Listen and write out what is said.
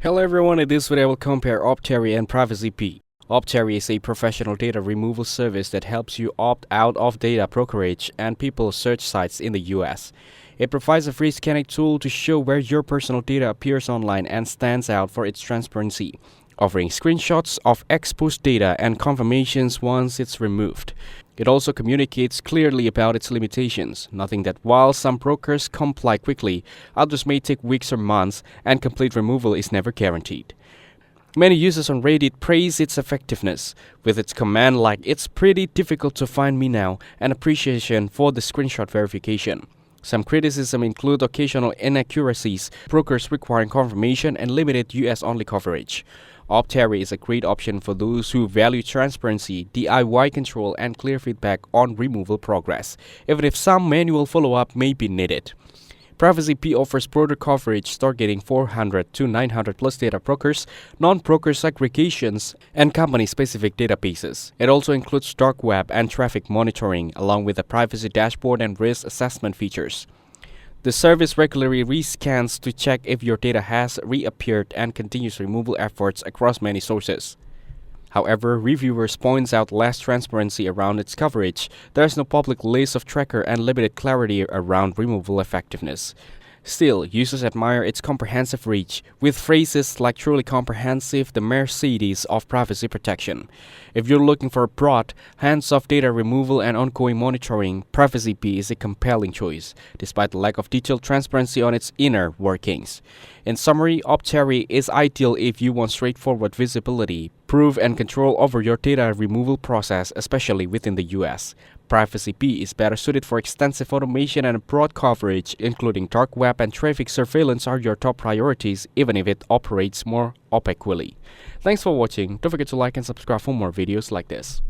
Hello everyone, in this video I will compare Optery and Privacy Bee. Optery is a professional data removal service that helps you opt out of data brokerage and people search sites in the US. It provides a free scanning tool to show where your personal data appears online and stands out for its transparency, offering screenshots of exposed data and confirmations once it's removed. It also communicates clearly about its limitations, noting that while some brokers comply quickly, others may take weeks or months, and complete removal is never guaranteed. Many users on Reddit praise its effectiveness, with its command like "it's pretty difficult to find me now" and appreciation for the screenshot verification. Some criticism include occasional inaccuracies, brokers requiring confirmation, and limited US-only coverage. Optery is a great option for those who value transparency, DIY control, and clear feedback on removal progress, even if some manual follow-up may be needed. Privacy Bee offers broader coverage, targeting 400 to 900 plus data brokers, non-broker aggregations, and company-specific databases. It also includes dark web and traffic monitoring, along with a privacy dashboard and risk assessment features. The service regularly rescans to check if your data has reappeared and continues removal efforts across many sources. However, reviewers point out less transparency around its coverage. There is no public list of tracker and limited clarity around removal effectiveness. Still, users admire its comprehensive reach, with phrases like "truly comprehensive," the Mercedes of privacy protection. If you're looking for broad, hands-off data removal and ongoing monitoring, Privacy Bee is a compelling choice, despite the lack of detailed transparency on its inner workings. In summary, Optery is ideal if you want straightforward visibility, proof, and control over your data removal process, especially within the US. Privacy Bee is better suited for extensive automation and broad coverage, including dark web and traffic surveillance are your top priorities, even if it operates more opaquely. Thanks for watching. Don't forget to like and subscribe for more videos like this.